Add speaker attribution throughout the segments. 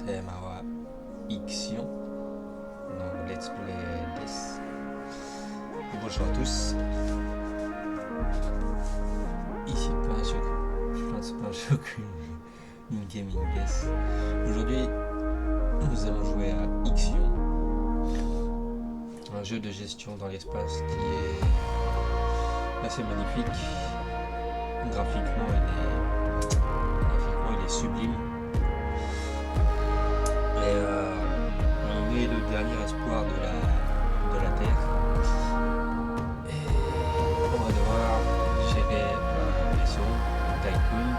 Speaker 1: tema wa ixion dans Let's Play this. Et bonjour à tous. Ici pas un choc, je pense pas un choc une gaming guess. Aujourd'hui nous allons jouer à ixion, un jeu de gestion dans l'espace qui est assez magnifique. Graphiquement il est sublime. Et on est le dernier espoir de la Terre. Et on va devoir gérer un vaisseau, un tycoon.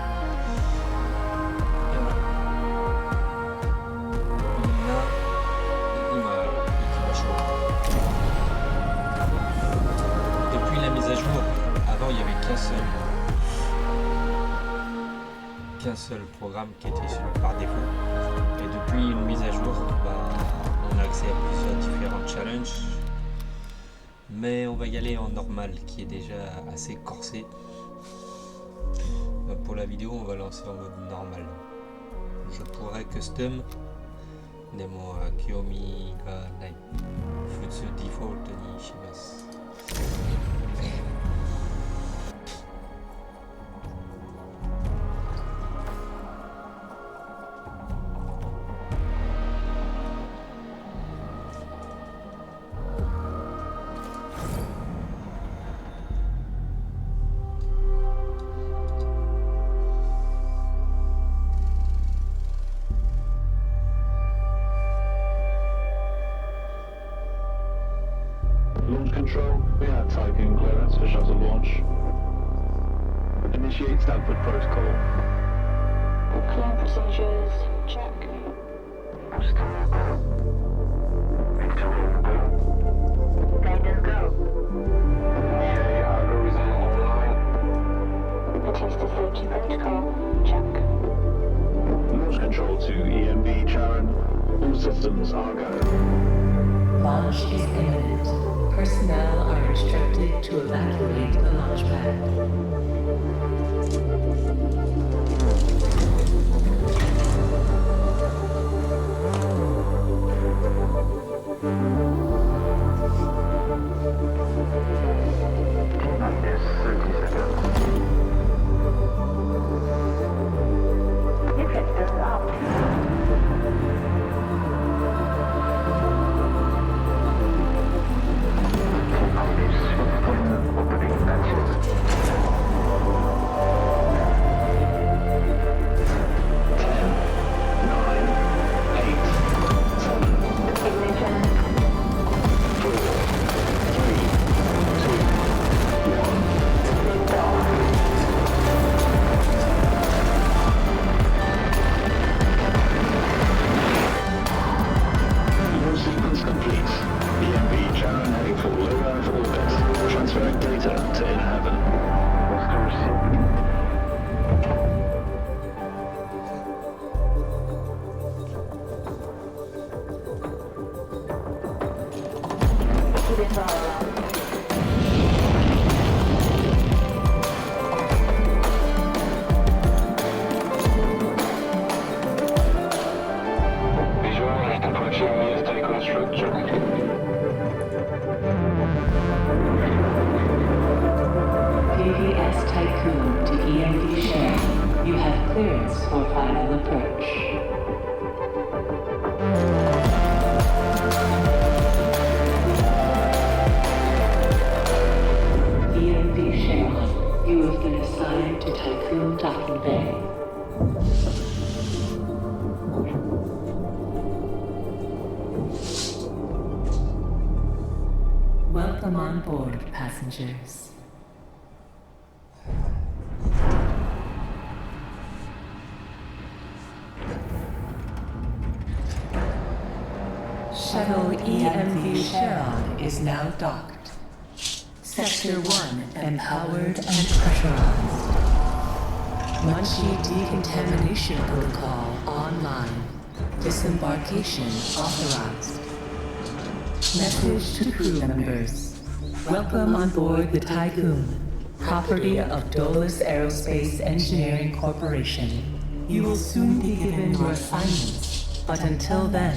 Speaker 1: Et voilà. Il m'a chaud. Depuis la mise à jour, avant il n'y avait qu'un seul programme qui était par défaut, et depuis une mise à jour on a accès à plusieurs différents challenges, mais on va y aller en normal qui est déjà assez corsé. Pour la vidéo on va lancer en mode normal. Je pourrais custom Demo Kiyomi ga nai Futsu default ni shimasu.
Speaker 2: Control, we have typing clearance for shuttle launch. Initiate Stanford protocol.
Speaker 3: Clear procedures, check. Guidance go.
Speaker 2: Okay, algorithm online.
Speaker 3: Batista safety protocol, check.
Speaker 2: Launch control to EMB Charon. All systems are go.
Speaker 4: Launch is imminent. Personnel are instructed to evacuate the launch pad. Welcome on board, passengers. Shuttle EMV Charon is now docked. Sector 1 empowered and pressurized. Munchie decontamination protocol online. Disembarkation authorized. Message to crew members. Welcome on board the Tycoon, property of Dolus Aerospace Engineering Corporation. You will soon be given your assignments. But until then,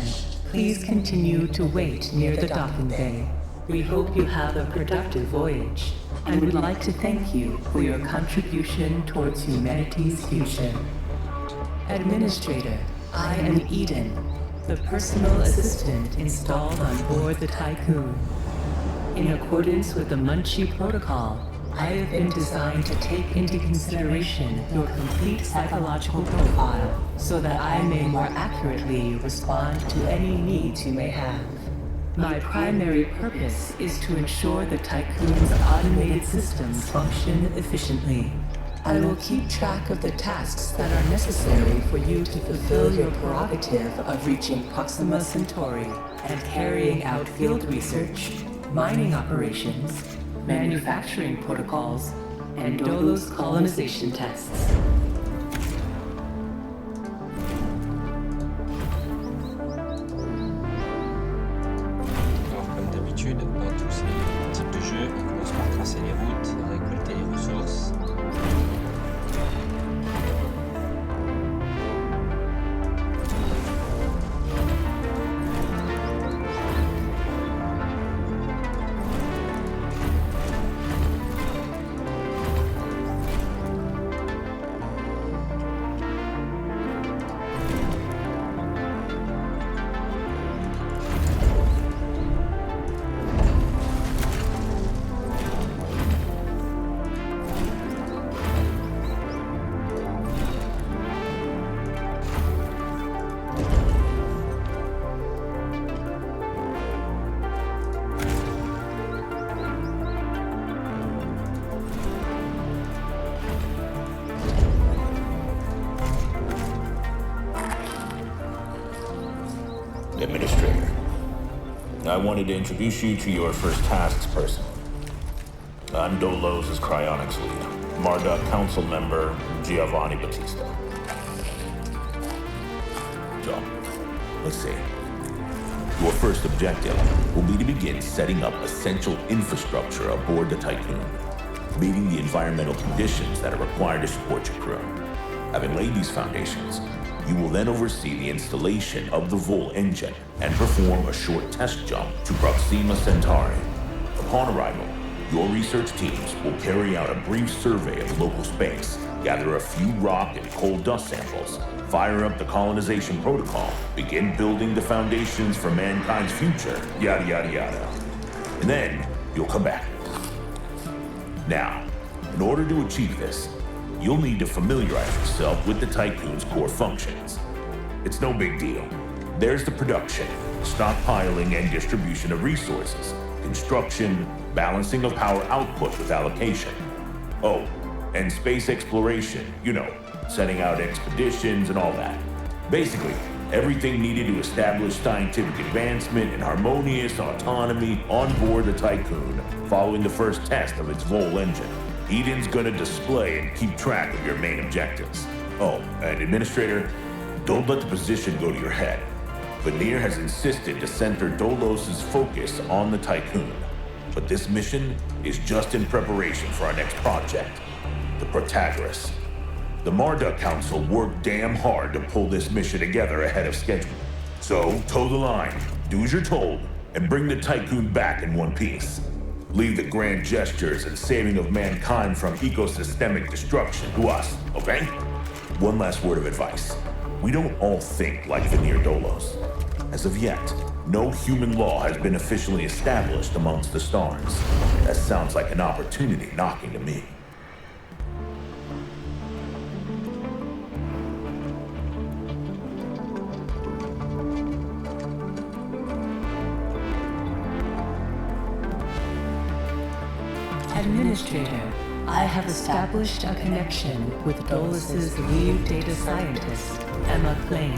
Speaker 4: please continue to wait near the docking bay. We hope you have a productive voyage, and would like to thank you for your contribution towards humanity's future. Administrator, I am Eden, the personal assistant installed on board the Tycoon. In accordance with the Munchie Protocol, I have been designed to take into consideration your complete psychological profile so that I may more accurately respond to any needs you may have. My primary purpose is to ensure the Tycoon's automated systems function efficiently. I will keep track of the tasks that are necessary for you to fulfill your prerogative of reaching Proxima Centauri and carrying out field research, mining operations, manufacturing protocols, and Dolos colonization tests.
Speaker 1: Alors, comme d'habitude, dans tous ces types de jeux, on commence par tracer les routes, récolter les ressources.
Speaker 5: Administrator, I wanted to introduce you to your first tasks person. I'm Dolos' cryonics lead, Marduk Council member Giovanni Battista. So, let's see. Your first objective will be to begin setting up essential infrastructure aboard the Tycoon, meeting the environmental conditions that are required to support your crew. Having laid these foundations, you will then oversee the installation of the Vol engine and perform a short test jump to Proxima Centauri. Upon arrival, your research teams will carry out a brief survey of local space, gather a few rock and coal dust samples, fire up the colonization protocol, begin building the foundations for mankind's future, yada yada yada. And then you'll come back. Now, in order to achieve this, you'll need to familiarize yourself with the Tycoon's core functions. It's no big deal. There's the production, stockpiling and distribution of resources, construction, balancing of power output with allocation. Oh, and space exploration, you know, setting out expeditions and all that. Basically, everything needed to establish scientific advancement and harmonious autonomy on board the Tycoon following the first test of its Vol engine. Eden's gonna display and keep track of your main objectives. Oh, and Administrator, don't let the position go to your head. Veneer has insisted to center Dolos' focus on the Tycoon. But this mission is just in preparation for our next project, the Protagoras. The Marduk Council worked damn hard to pull this mission together ahead of schedule. So, toe the line, do as you're told, and bring the Tycoon back in one piece. Leave the grand gestures and saving of mankind from ecosystemic destruction to us, okay? One last word of advice. We don't all think like Veneer Dolos. As of yet, no human law has been officially established amongst the stars. That sounds like an opportunity knocking to me.
Speaker 4: Administrator, I have established a connection with Dolos' lead data scientist, Emma Klein.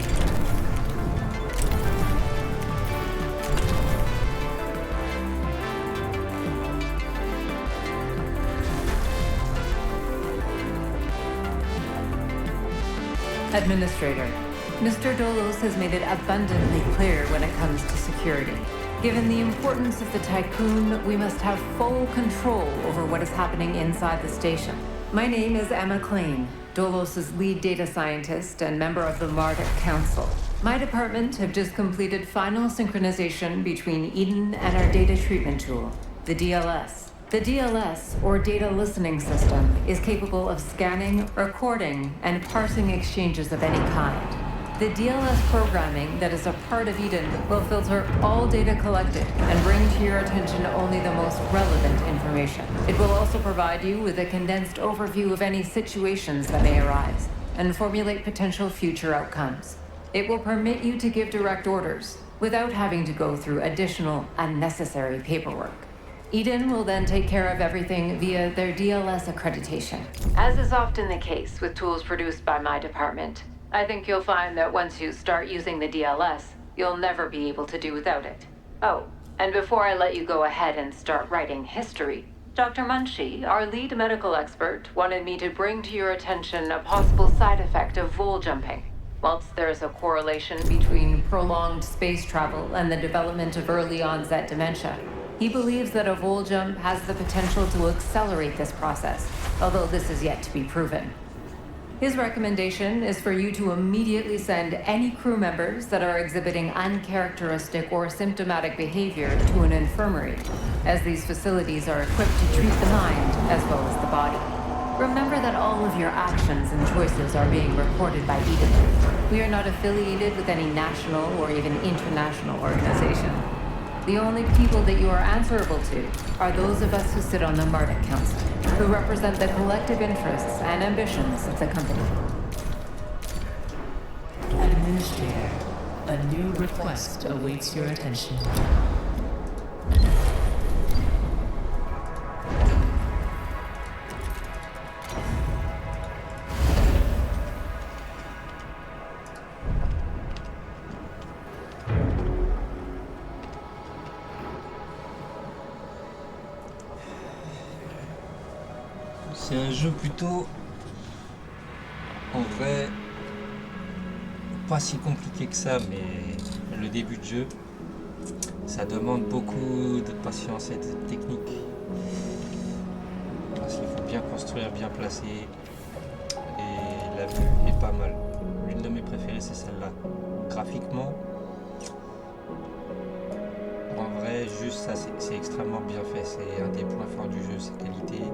Speaker 6: Administrator, Mr. Dolos has made it abundantly clear when it comes to security. Given the importance of the Tycoon, we must have full control over what is happening inside the station. My name is Emma Klein, Dolos' lead data scientist and member of the Marduk Council. My department have just completed final synchronization between Eden and our data treatment tool, the DLS. The DLS, or Data Listening System, is capable of scanning, recording, and parsing exchanges of any kind. The DLS programming that is a part of Eden will filter all data collected and bring to your attention only the most relevant information. It will also provide you with a condensed overview of any situations that may arise and formulate potential future outcomes. It will permit you to give direct orders without having to go through additional unnecessary paperwork. Eden will then take care of everything via their DLS accreditation. As is often the case with tools produced by my department, I think you'll find that once you start using the DLS, you'll never be able to do without it. Oh, and before I let you go ahead and start writing history, Dr. Munshi, our lead medical expert, wanted me to bring to your attention a possible side effect of vol jumping. Whilst there's a correlation between prolonged space travel and the development of early onset dementia, he believes that a vol jump has the potential to accelerate this process, although this is yet to be proven. His recommendation is for you to immediately send any crew members that are exhibiting uncharacteristic or symptomatic behavior to an infirmary, as these facilities are equipped to treat the mind as well as the body. Remember that all of your actions and choices are being recorded by Eden. We are not affiliated with any national or even international organization. The only people that you are answerable to are those of us who sit on the Marduk Council, who represent the collective interests and ambitions of the company.
Speaker 4: Administrator, a new request awaits your attention.
Speaker 1: C'est un jeu plutôt, en vrai, pas si compliqué que ça, mais le début de jeu, ça demande beaucoup de patience et de technique. Parce qu'il faut bien construire, bien placer, et la vue est pas mal. L'une de mes préférées, c'est celle-là. Graphiquement, en vrai, juste ça, c'est extrêmement bien fait. C'est un des points forts du jeu, ses qualités.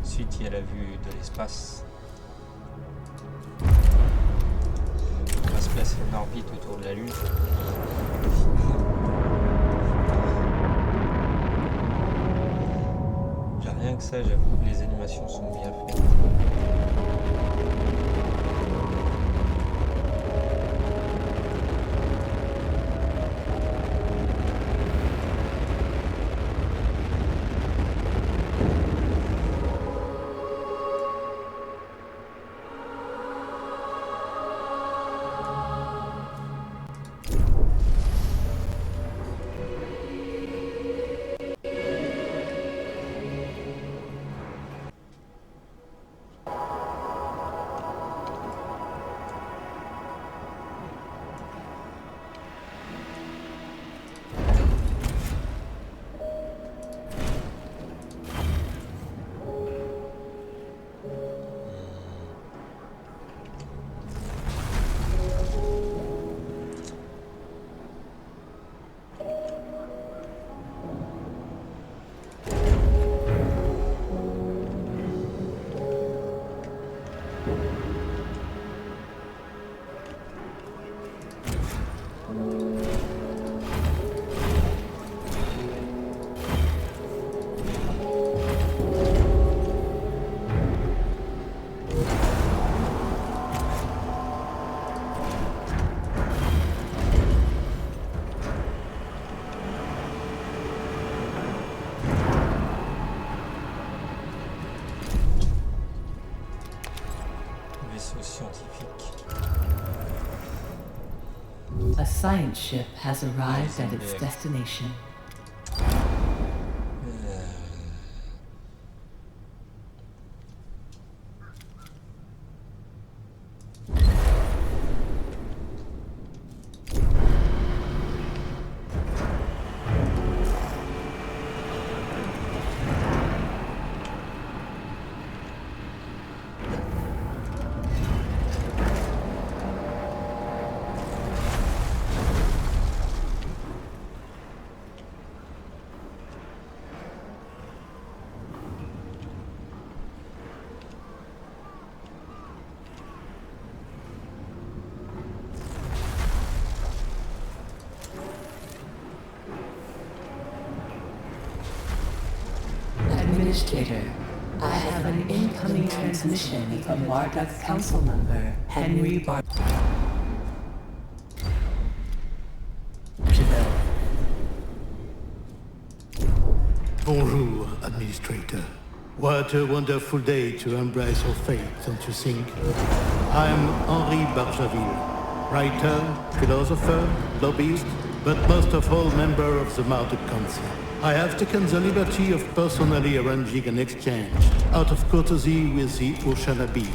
Speaker 1: Ensuite, il y a la vue de l'espace. On va se placer en orbite autour de la Lune. Rien que ça, j'avoue que les animations sont bien faites.
Speaker 4: A science ship has arrived at its destination. Administrator, I have an incoming transmission from Marduk's council member, Henry Jabel.
Speaker 7: Bonjour, Administrator. What a wonderful day to embrace our fate, don't you think? I'm Henri Barjaville, writer, philosopher, lobbyist, but most of all member of the Marduk Council. I have taken the liberty of personally arranging an exchange out of courtesy with the Oceanabe,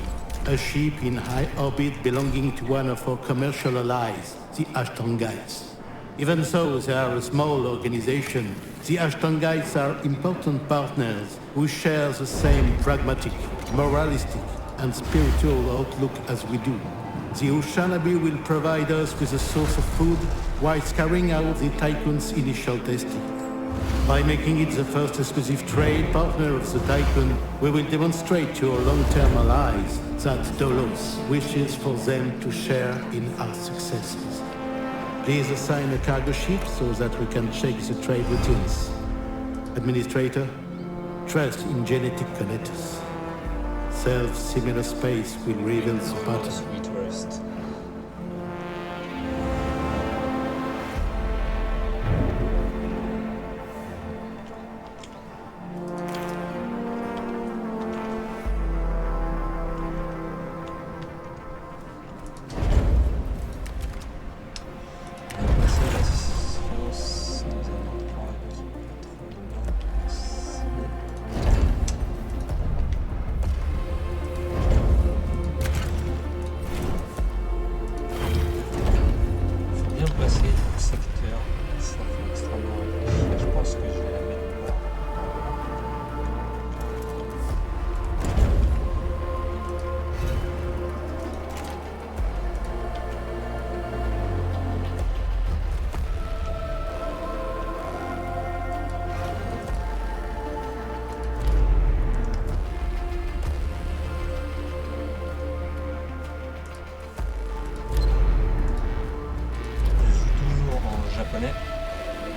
Speaker 7: a ship in high orbit belonging to one of our commercial allies, the Ashtongites. Even though they are a small organization, the Ashtongites are important partners who share the same pragmatic, moralistic, and spiritual outlook as we do. The Oceanabe will provide us with a source of food whilst carrying out the Tycoon's initial testing. By making it the first exclusive trade partner of the Tycoon, we will demonstrate to our long-term allies that Dolos wishes for them to share in our successes. Please assign a cargo ship so that we can check the trade routines. Administrator, trust in genetic connectors. Self-similar space will reveal the pattern.
Speaker 1: Sweet rest.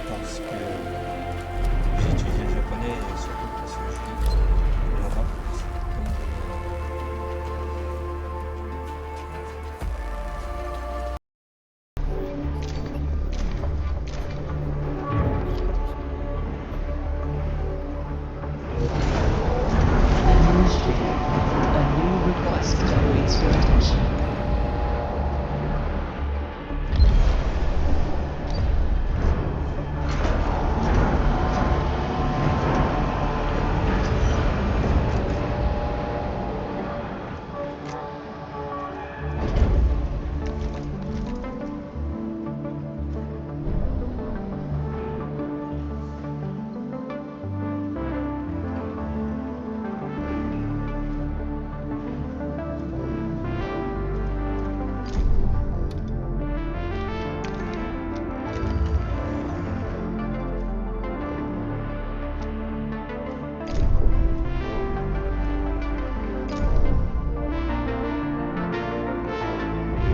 Speaker 1: Parce que j'ai étudié le japonais et surtout parce que je lis là-bas.
Speaker 4: Administrator, a new request awaits your attention.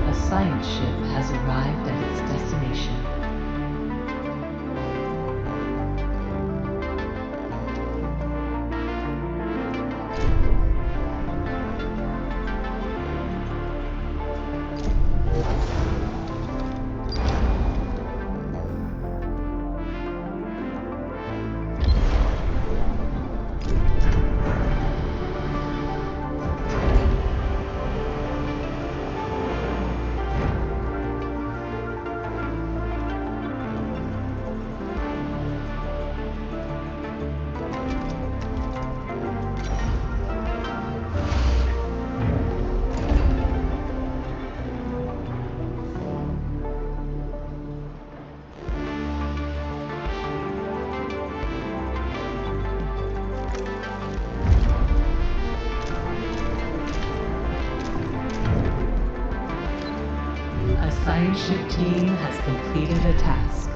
Speaker 4: A science ship has arrived at its destination. A science ship team has completed a task.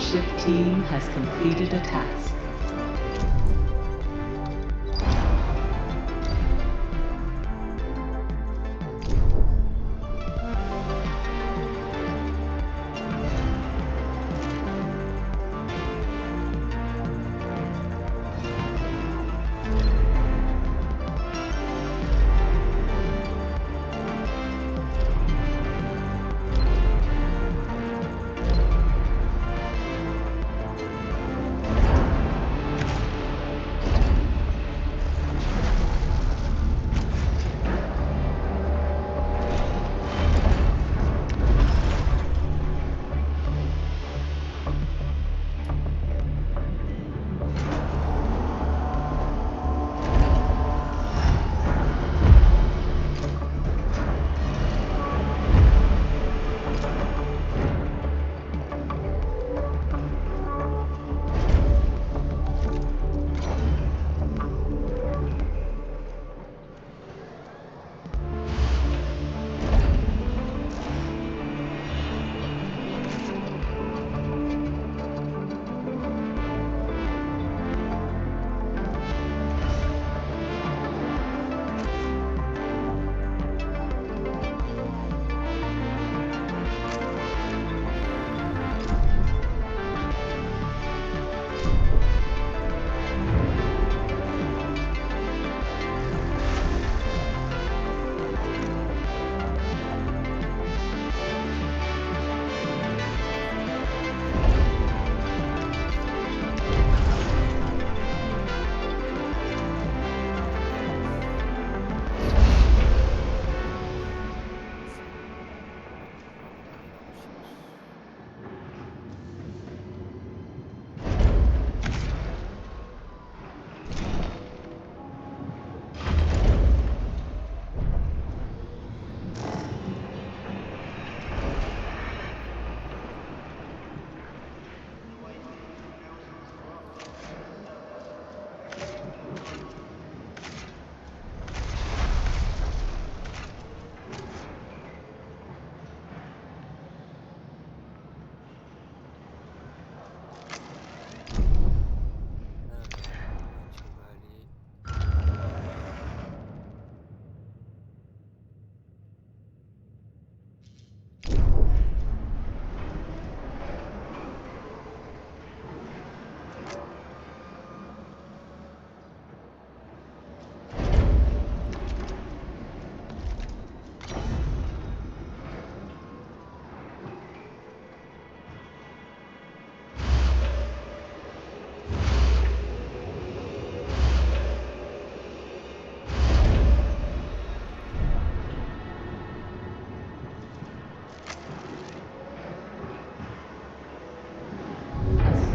Speaker 4: ship team has completed a task.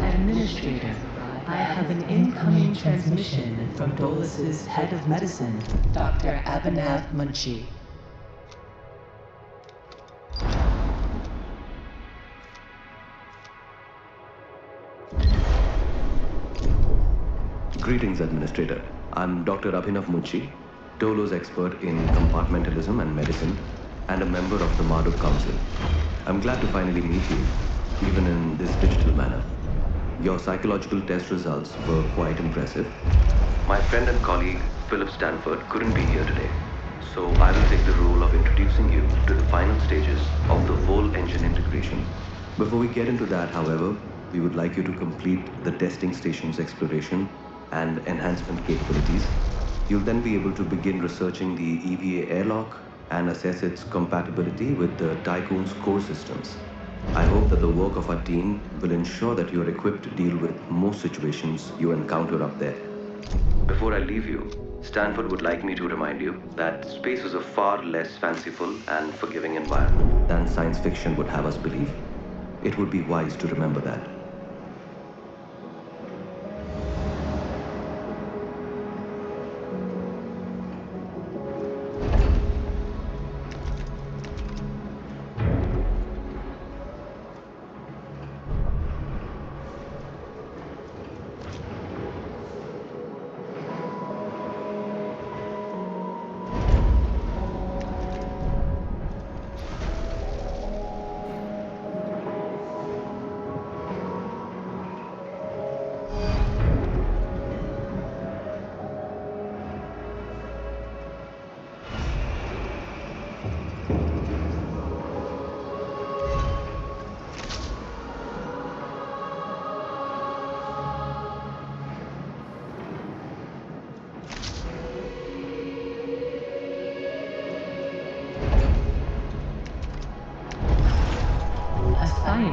Speaker 4: Administrator, I have an incoming transmission from Dolus's head of medicine, Dr. Abhinav Munshi.
Speaker 8: Greetings, Administrator. I'm Dr. Abhinav Munshi, Dolo's expert in compartmentalism and medicine, and a member of the Marduk Council. I'm glad to finally meet you, even in this digital manner. Your psychological test results were quite impressive. My friend and colleague, Philip Stanford, couldn't be here today, so I will take the role of introducing you to the final stages of the whole engine integration. Before we get into that, however, we would like you to complete the testing station's exploration and enhancement capabilities. You'll then be able to begin researching the EVA airlock and assess its compatibility with the Tycoon's core systems. I hope that the work of our team will ensure that you're equipped to deal with most situations you encounter up there. Before I leave you, Stanford would like me to remind you that space is a far less fanciful and forgiving environment than science fiction would have us believe. It would be wise to remember that.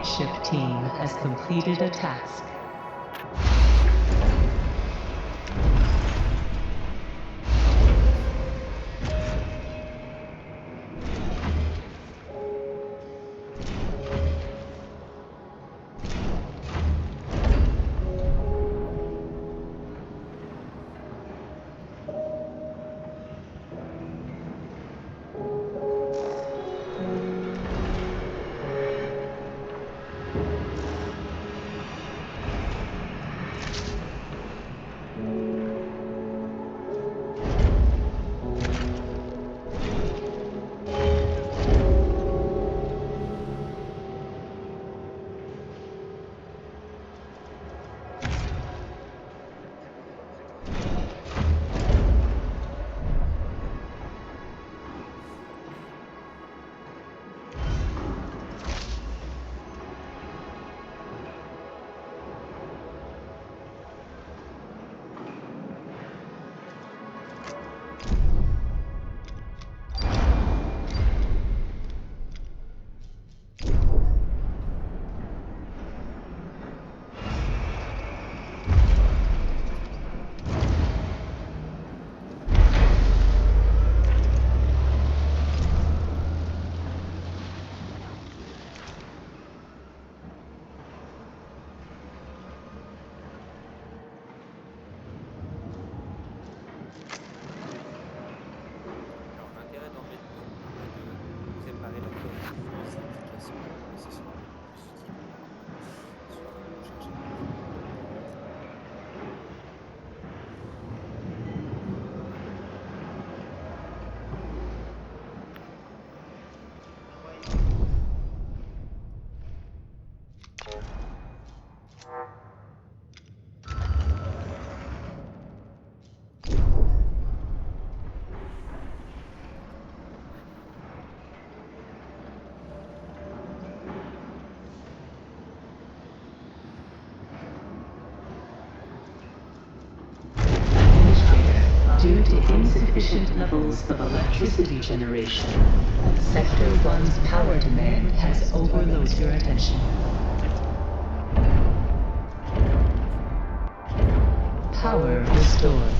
Speaker 4: science ship team has completed a task.
Speaker 9: Alors, l'intérêt d'en mettre deux permet de séparer la qualité plus efficacement, et c'est sans doute plus ce qui va sur le prochain chapitre.
Speaker 4: Due to insufficient levels of electricity generation, Sector 1's power demand has overloaded your attention. Power restored.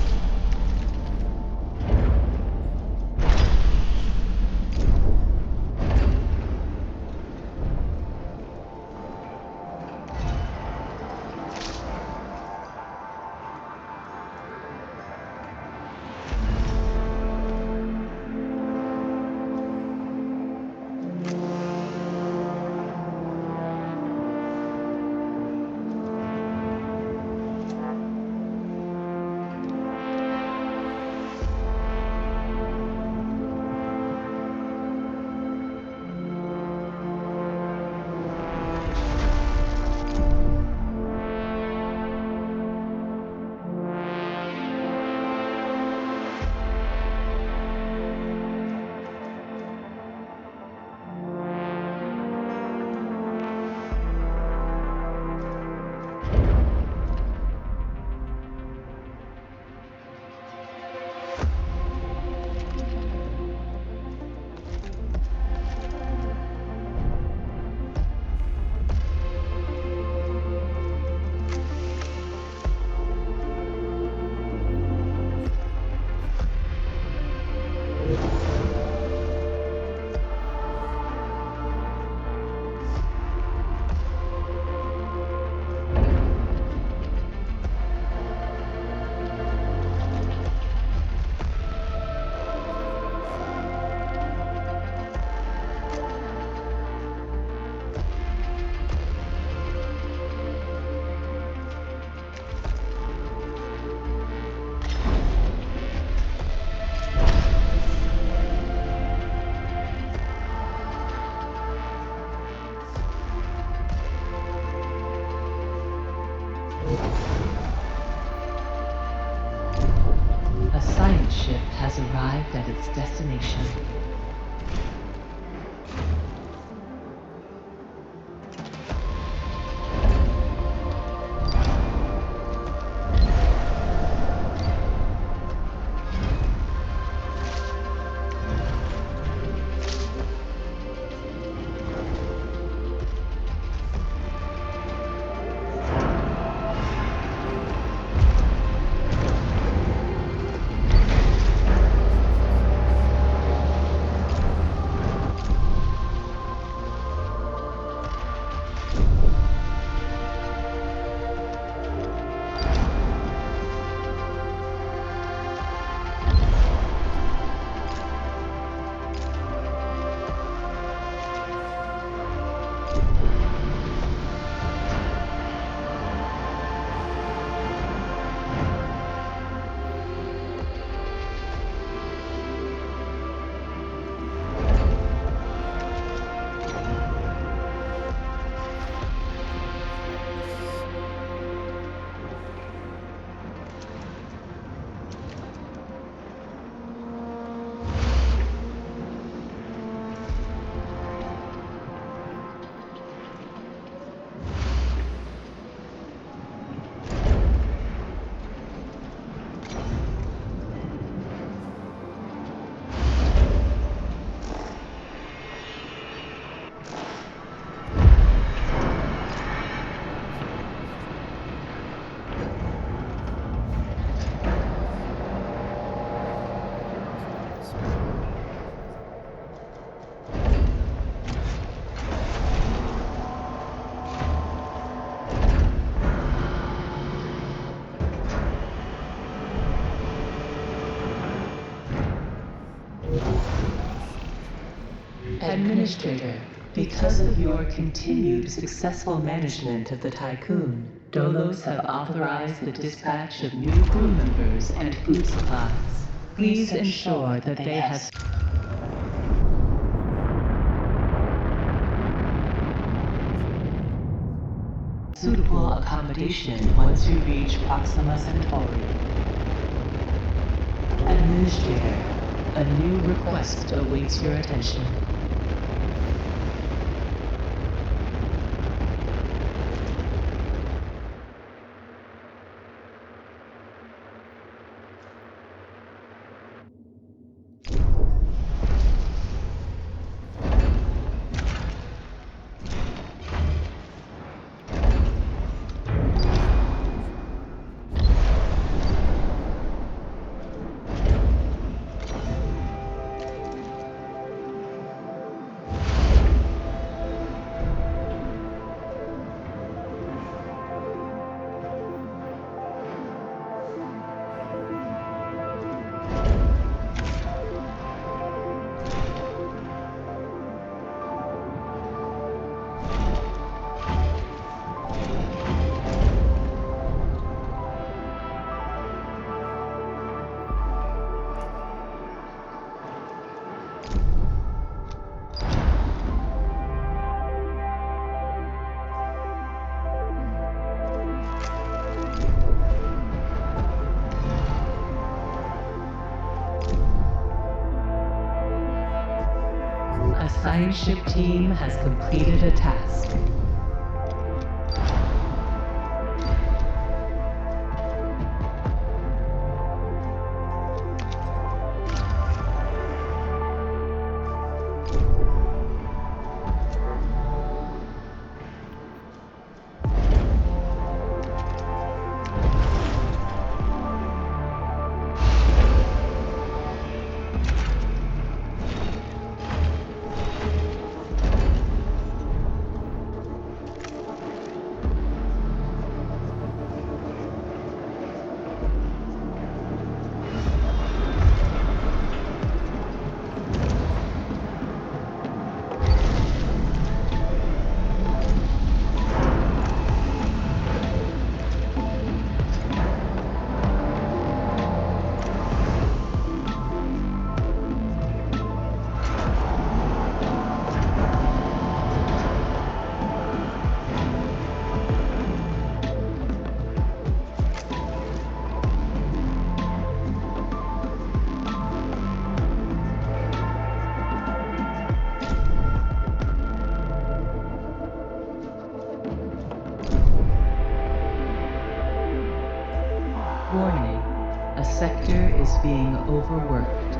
Speaker 4: A science ship has arrived at its destination. Administrator, because of your continued successful management of the Tycoon, Dolos have authorized the dispatch of new crew members and food supplies. Please ensure that they have suitable accommodation once you reach Proxima Centauri. Administrator, a new request awaits your attention. A science ship team has completed a task. Warning, a sector is being overworked.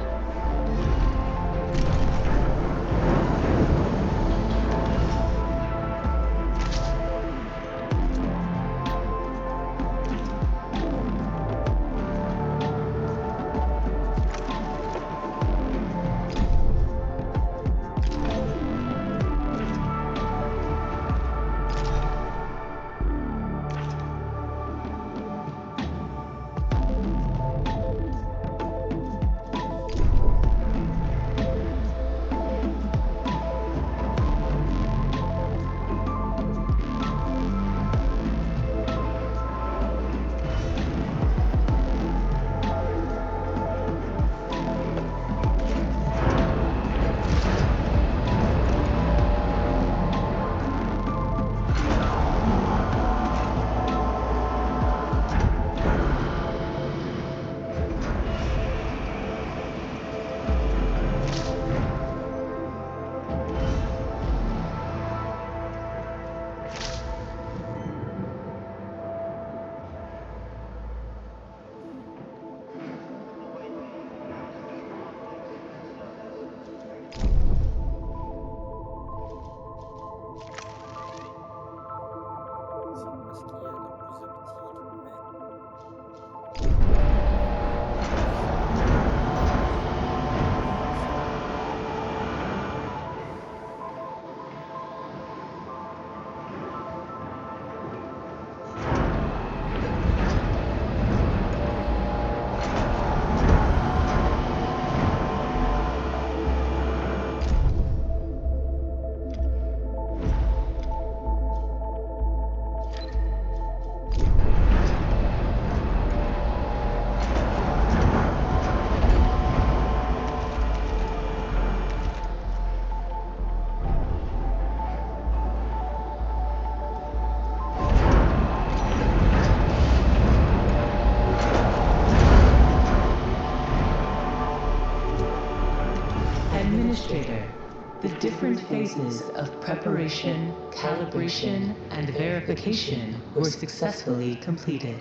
Speaker 4: different phases of preparation, calibration, and verification were successfully completed.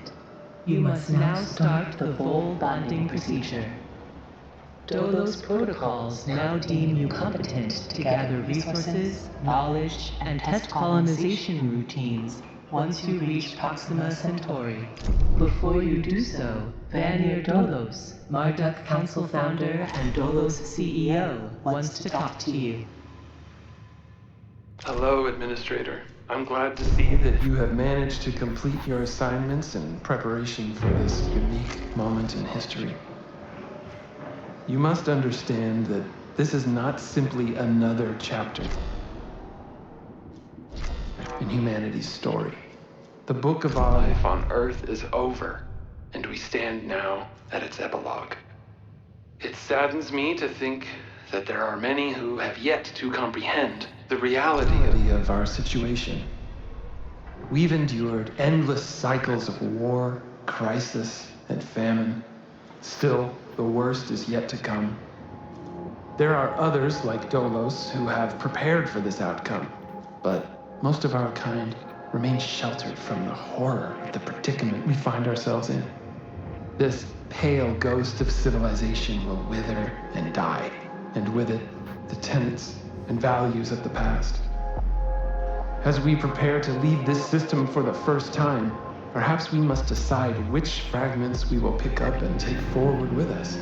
Speaker 4: You must now start the full bonding procedure. Dolos protocols now deem you competent to gather resources, knowledge, and test colonization routines once you reach Proxima Centauri. Before you do so, Vanir Dolos, Marduk Council founder and Dolos CEO, wants to talk to you.
Speaker 10: Hello, Administrator. I'm glad to see that you have managed to complete your assignments in preparation for this unique moment in history. You must understand that this is not simply another chapter in humanity's story. The book of our life on Earth is over, and we stand now at its epilogue. It saddens me to think that there are many who have yet to comprehend the reality of our situation. We've endured endless cycles of war, crisis, and famine. Still, the worst is yet to come. There are others like Dolos who have prepared for this outcome, but most of our kind remain sheltered from the horror of the predicament we find ourselves in. This pale ghost of civilization will wither and die, and with it, the tenets and values of the past. As we prepare to leave this system for the first time, perhaps we must decide which fragments we will pick up and take forward with us.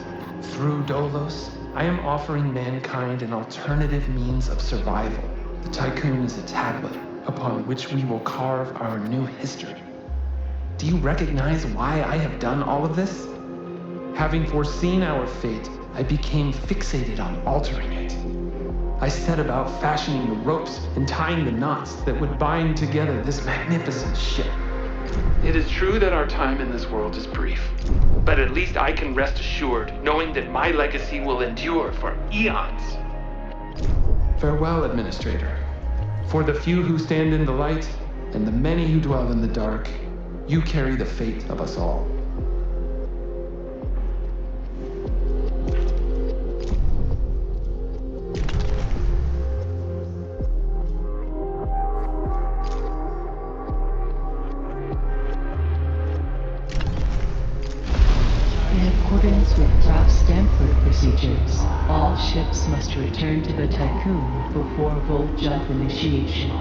Speaker 10: Through Dolos, I am offering mankind an alternative means of survival. The Tycoon is a tablet upon which we will carve our new history. Do you recognize why I have done all of this? Having foreseen our fate, I became fixated on altering it. I set about fashioning the ropes and tying the knots that would bind together this magnificent ship. It is true that our time in this world is brief, but at least I can rest assured knowing that my legacy will endure for eons. Farewell, Administrator. For the few who stand in the light and the many who dwell in the dark, you carry the fate of us all.
Speaker 4: Procedures. All ships must return to the Tycoon before volt jump initiation.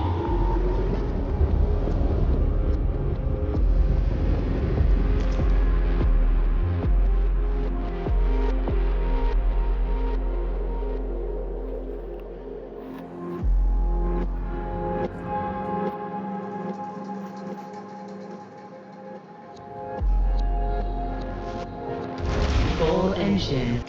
Speaker 4: Full engine.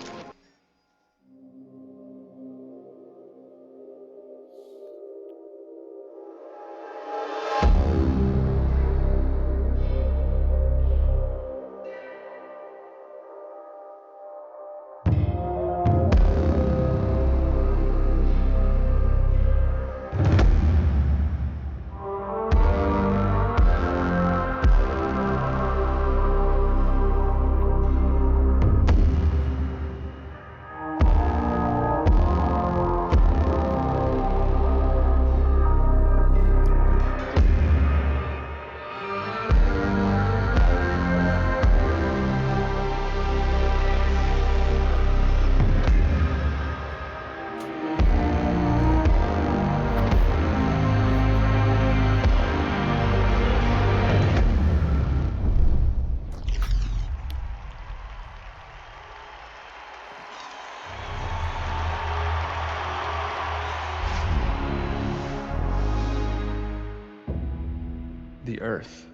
Speaker 10: The Earth,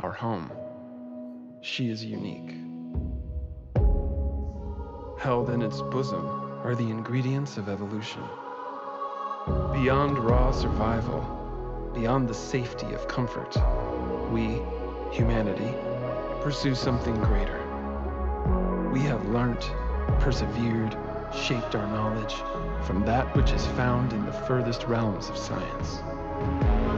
Speaker 10: our home, she is unique. Held in its bosom are the ingredients of evolution. Beyond raw survival, beyond the safety of comfort, we, humanity, pursue something greater. We have learnt, persevered, shaped our knowledge from that which is found in the furthest realms of science.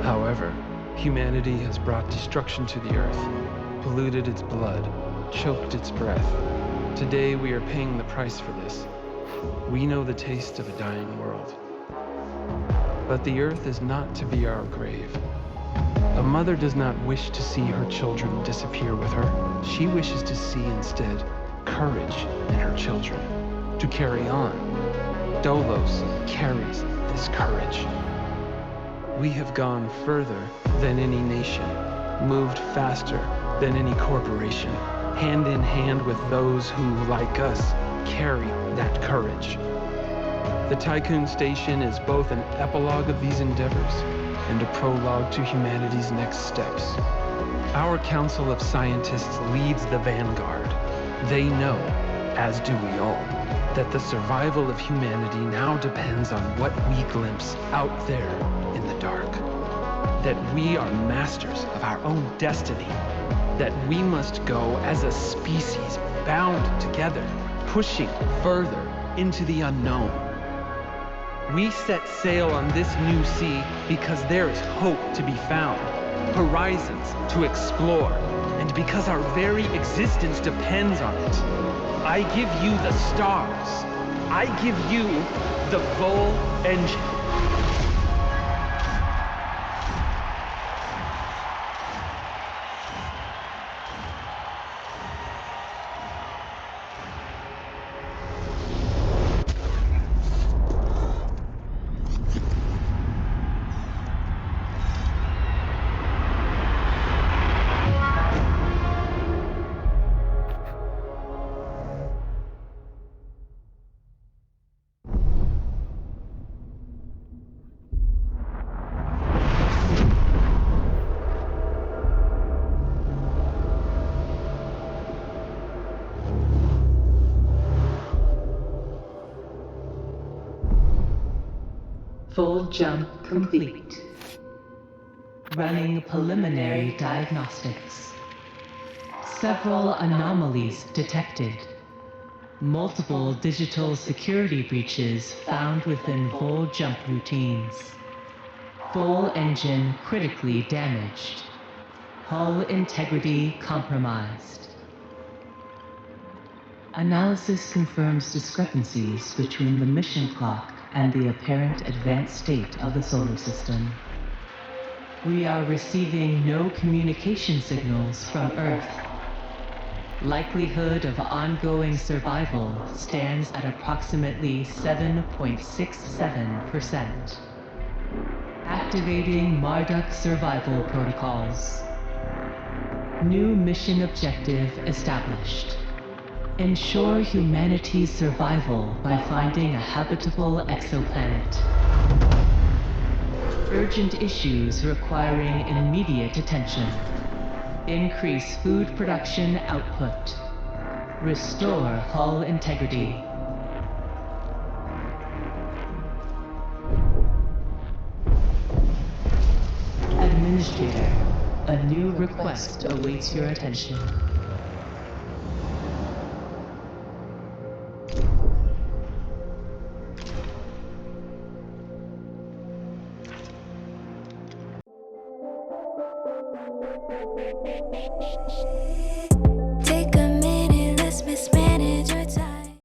Speaker 10: However, humanity has brought destruction to the earth, polluted its blood, choked its breath. Today we are paying the price for this. We know the taste of a dying world. But the Earth is not to be our grave. A mother does not wish to see her children disappear with her. She wishes to see instead courage in her children, to carry on. Dolos carries this courage. We have gone further than any nation, moved faster than any corporation, hand in hand with those who, like us, carry that courage. The Tycoon Station is both an epilogue of these endeavors and a prologue to humanity's next steps. Our Council of Scientists leads the vanguard. They know, as do we all, that the survival of humanity now depends on what we glimpse out there in the dark. That we are masters of our own destiny. That we must go as a species bound together, pushing further into the unknown. We set sail on this new sea because there is hope to be found, horizons to explore, and because our very existence depends on it. I give you the stars. I give you the full engine.
Speaker 4: Full jump complete. Running preliminary diagnostics. Several anomalies detected. Multiple digital security breaches found within full jump routines. Full engine critically damaged. Hull integrity compromised. Analysis confirms discrepancies between the mission clock and the apparent advanced state of the solar system. We are receiving no communication signals from Earth. Likelihood of ongoing survival stands at approximately 7.67%. Activating Marduk survival protocols. New mission objective established. Ensure humanity's survival by finding a habitable exoplanet. Urgent issues requiring immediate attention. Increase food production output. Restore hull integrity. Administrator, a new request awaits your attention.